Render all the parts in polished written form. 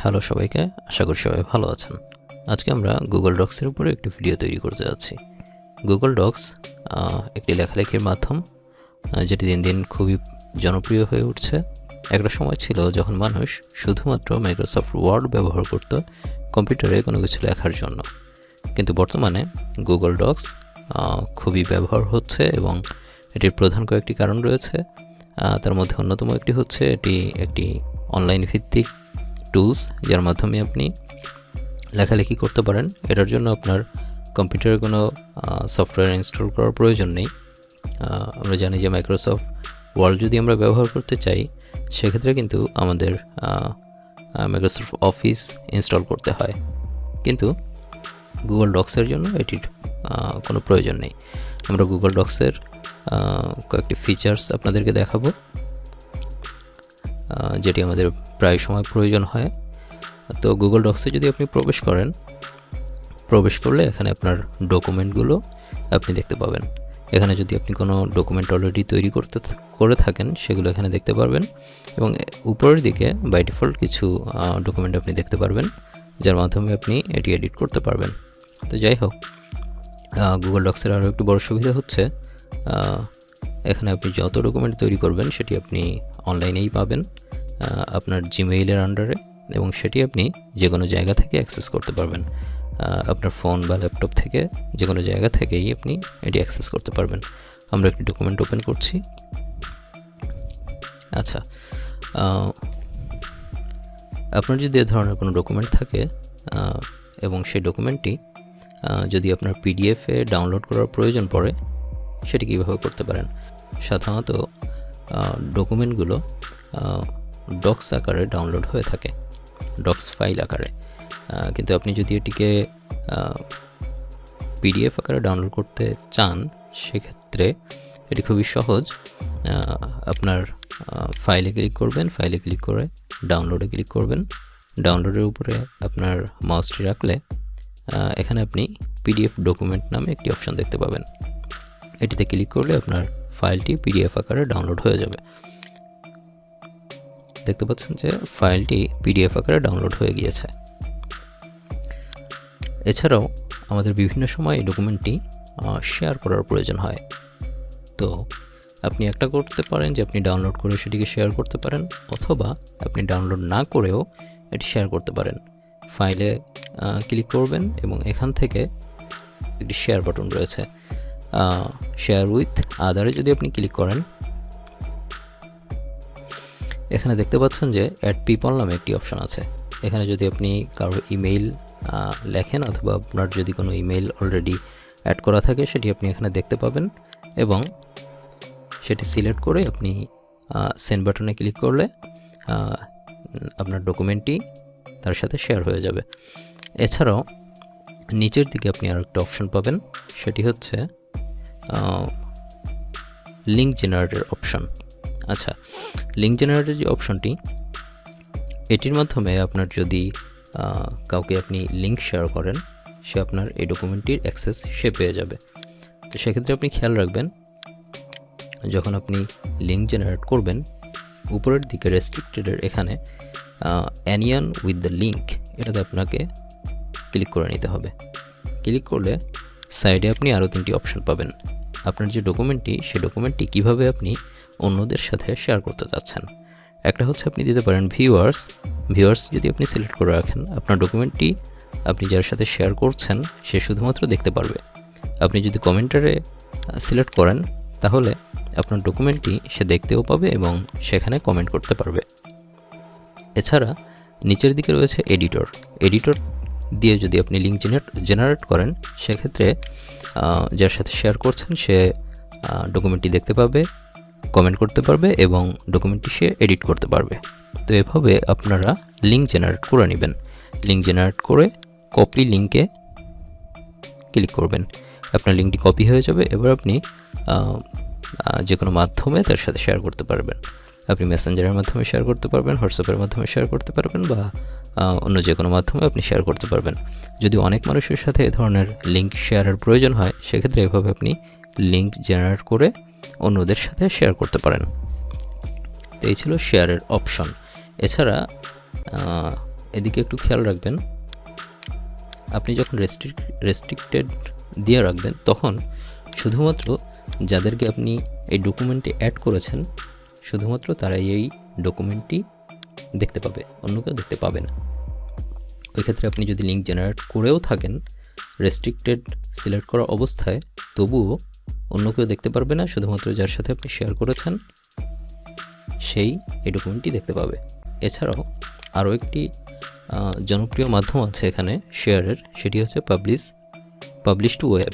Hello সবাইকে, আশা করি সবাই ভালো আছেন। আজকে আমরা গুগল ডক্সের উপরে একটি ভিডিও তৈরি করতে যাচ্ছি। গুগল ডক্স একটি লেখালেখির মাধ্যম, যেটি দিন দিন খুবই জনপ্রিয় হয়ে উঠছে। একটা সময় ছিল যখন মানুষ শুধুমাত্র মাইক্রোসফট ওয়ার্ড ব্যবহার করত কম্পিউটারে কোনো কিছু লেখার জন্য, কিন্তু বর্তমানে গুগল ডক্স খুবই ব্যবহার হচ্ছে এবং এটির প্রধান কয়েকটি কারণ রয়েছে। তার মধ্যে অন্যতম একটি হচ্ছে এটি একটি অনলাইন ভিত্তিক টুলস, যার মাধ্যমে আপনি লেখালেখি করতে পারেন। এটার জন্য আপনার কম্পিউটারে কোনো সফটওয়্যার ইনস্টল করার প্রয়োজন নেই। আমরা জানি যে মাইক্রোসফট ওয়ার্ড যদি আমরা ব্যবহার করতে চাই, সেক্ষেত্রে কিন্তু আমাদের মাইক্রোসফট অফিস ইনস্টল করতে হয়, কিন্তু গুগল ডক্সের জন্য এটির কোনো প্রয়োজন নেই। আমরা গুগল ডক্সের কয়েকটি ফিচার্স আপনাদেরকে দেখাবো, যেটি আমাদের প্রায় সময় প্রয়োজন হয়। তো গুগল ডক্সে যদি আপনি প্রবেশ করলে এখানে আপনার ডকুমেন্টগুলো আপনি দেখতে পাবেন। এখানে যদি আপনি কোনো ডকুমেন্ট অলরেডি তৈরি করে থাকেন, সেগুলো এখানে দেখতে পারবেন, এবং উপরের দিকে বাই ডিফল্ট কিছু ডকুমেন্ট আপনি দেখতে পারবেন, যার মাধ্যমে আপনি এটি এডিট করতে পারবেন। তো যাই হোক, গুগল ডক্সের আরও একটু বড় সুবিধা হচ্ছে এখানে আপনি যত ডকুমেন্ট তৈরি করবেন সেটি আপনি অনলাইনেই পাবেন আপনার জিমেইলের আন্ডারে, এবং সেটি আপনি যে কোনো জায়গা থেকে অ্যাক্সেস করতে পারবেন। আপনার ফোন বা ল্যাপটপ থেকে যে কোনো জায়গা থেকেই আপনি এটি অ্যাক্সেস করতে পারবেন। আমরা একটি ডকুমেন্ট ওপেন করছি। আচ্ছা, আপনার যদি এ ধরনের কোনো ডকুমেন্ট থাকে এবং সেই ডকুমেন্টটি যদি আপনার পিডিএফে ডাউনলোড করার প্রয়োজন পড়ে, সেটি কীভাবে করতে পারেন? সাধারণত ডকুমেন্টগুলো ডক্স আকারে ডাউনলোড হয়ে থাকে, ডক্স ফাইল আকারে, কিন্তু আপনি যদি এটিকে পিডিএফ আকারে ডাউনলোড করতে চান, সেক্ষেত্রে এটি খুবই সহজ। আপনার ফাইলে ক্লিক করবেন, ফাইলে ক্লিক করে ডাউনলোডে ক্লিক করবেন। ডাউনলোডের উপরে আপনার মাউসটি রাখলে এখানে আপনি পিডিএফ ডকুমেন্ট নামে একটি অপশন দেখতে পাবেন। এটিতে ক্লিক করলে আপনার ফাইলটি পিডিএফ আকারে ডাউনলোড হয়ে যাবে। দেখতে পাচ্ছেন যে ফাইলটি পিডিএফ আকারে ডাউনলোড হয়ে গিয়েছে। এছাড়াও আমাদের বিভিন্ন সময় এই ডকুমেন্টটি শেয়ার করার প্রয়োজন হয়। তো আপনি একটা করতে পারেন যে আপনি ডাউনলোড করে সেটিকে শেয়ার করতে পারেন, অথবা আপনি ডাউনলোড না করেও এটি শেয়ার করতে পারেন। ফাইলে ক্লিক করবেন এবং এখান থেকে একটি শেয়ার বাটন রয়েছে, শেয়ার উইথ আদারে যদি আপনি ক্লিক করেন, এখানে দেখতে পাচ্ছেন যে অ্যাড পিপল নামে একটি অপশন আছে। এখানে যদি আপনি কারো ইমেইল লেখেন, অথবা আপনার যদি কোনো ইমেইল অলরেডি অ্যাড করা থাকে, সেটি আপনি এখানে দেখতে পাবেন, এবং সেটি সিলেক্ট করে আপনি সেন্ড বাটনে ক্লিক করলে আপনার ডকুমেন্টটি তার সাথে শেয়ার হয়ে যাবে। এছাড়াও নিচের দিকে আপনি আর একটা অপশন পাবেন, সেটি হচ্ছে লিঙ্ক জেনারেটর অপশন। আচ্ছা, লিঙ্ক জেনারেটর যে অপশনটি, এটির মাধ্যমে আপনার যদি কাউকে আপনি লিঙ্ক শেয়ার করেন, সে আপনার এই ডকুমেন্টটির অ্যাক্সেস সে পেয়ে যাবে। তো সেক্ষেত্রে আপনি খেয়াল রাখবেন, যখন আপনি লিঙ্ক জেনারেট করবেন, উপরের দিকে রেস্ট্রিক্টেডের এখানে অ্যানিয়ন উইথ দ্য লিঙ্ক, এটাতে আপনাকে ক্লিক করে নিতে হবে। ক্লিক করলে সাইডে আপনি আরও 3টি অপশন পাবেন। আপনার যে ডকুমেন্টটি, সেই ডকুমেন্টটি কীভাবে আপনি অন্যদের সাথে শেয়ার করতে চাচ্ছেন। একটা হচ্ছে আপনি দিতে পারেন ভিউয়ার্স যদি আপনি সিলেক্ট করে রাখেন, আপনার ডকুমেন্টটি আপনি যার সাথে শেয়ার করছেন সে শুধুমাত্র দেখতে পারবে। আপনি যদি কমেন্টারে সিলেক্ট করেন, তাহলে আপনার ডকুমেন্টটি সে দেখতেও পাবে এবং সেখানে কমেন্ট করতে পারবে। এছাড়া নিচের দিকে রয়েছে এডিটর দিয়ে যদি আপনি লিঙ্ক জেনারেট করেন, সেক্ষেত্রে যার সাথে শেয়ার করছেন সে ডকুমেন্টটি দেখতে পাবে, কমেন্ট করতে পারবে এবং ডকুমেন্টটি সে এডিট করতে পারবে। তো এভাবে আপনারা লিঙ্ক জেনারেট করে নেবেন। লিঙ্ক জেনারেট করে কপি লিঙ্কে ক্লিক করবেন, আপনার লিঙ্কটি কপি হয়ে যাবে। এবার আপনি যে কোনো মাধ্যমে তার সাথে শেয়ার করতে পারবেন। আপনি মেসেঞ্জারের মাধ্যমে শেয়ার করতে পারবেন, হোয়াটসঅ্যাপের মাধ্যমে শেয়ার করতে পারবেন, বা অন্য যে কোনো মাধ্যমে আপনি শেয়ার করতে পারবেন। যদি অনেক মানুষের সাথে এ ধরনের লিঙ্ক শেয়ারের প্রয়োজন হয়, সেক্ষেত্রে এভাবে আপনি লিঙ্ক জেনারেট করে অন্যদের সাথে শেয়ার করতে পারেন। তো এই ছিল শেয়ারের অপশন। এছাড়া এদিকে একটু খেয়াল রাখবেন, আপনি যখন রেস্ট্রিক্টেড দিয়ে রাখবেন তখন শুধুমাত্র যাদেরকে আপনি এই ডকুমেন্টে অ্যাড করেছেন শুধুমাত্র তারাই এই ডকুমেন্টটি দেখতে পাবে, অন্য কেউ দেখতে পাবে না। ওই ক্ষেত্রে আপনি যদি লিঙ্ক জেনারেট করেও থাকেন রেস্ট্রিক্টেড সিলেক্ট করা অবস্থায়, তবুও অন্য কেউ দেখতে পারবে না, শুধুমাত্র যার সাথে আপনি শেয়ার করেছেন সেই এই ডকুমেন্টটি দেখতে পাবে। এছাড়াও আরও একটি জনপ্রিয় মাধ্যম আছে এখানে শেয়ারের, সেটি হচ্ছে publish two web.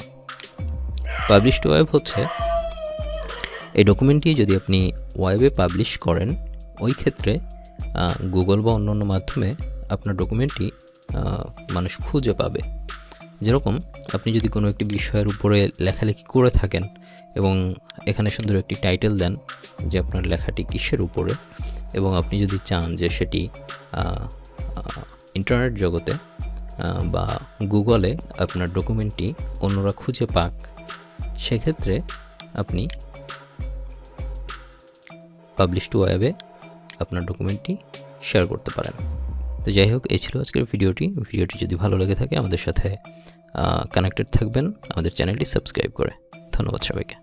Publish two web হচ্ছে এই ডকুমেন্টটি যদি আপনি ওয়েবে পাবলিশ করেন, ওই ক্ষেত্রে গুগল বা অন্যান্য মাধ্যমে আপনার ডকুমেন্টটি মানুষ খুঁজে পাবে। যেরকম আপনি যদি কোনো একটি বিষয়ের উপরে লেখালেখি করে থাকেন এবং এখানে সুন্দর একটি টাইটেল দেন যে আপনার লেখাটি কিসের উপরে, এবং আপনি যদি চান যে সেটি ইন্টারনেট জগতে বা গুগলে আপনার ডকুমেন্টটি অন্যরা খুঁজে পাক, সেক্ষেত্রে আপনি পাবলিশ টু ওয়েবে আপনার ডকুমেন্টটি শেয়ার করতে পারেন। তো যাই হোক, এই ছিল আজকের ভিডিওটি যদি ভালো লেগে থাকে আমাদের সাথে কানেক্টেড থাকবেন আমাদের চ্যানেলটি সাবস্ক্রাইব করে। ধন্যবাদ সবাইকে।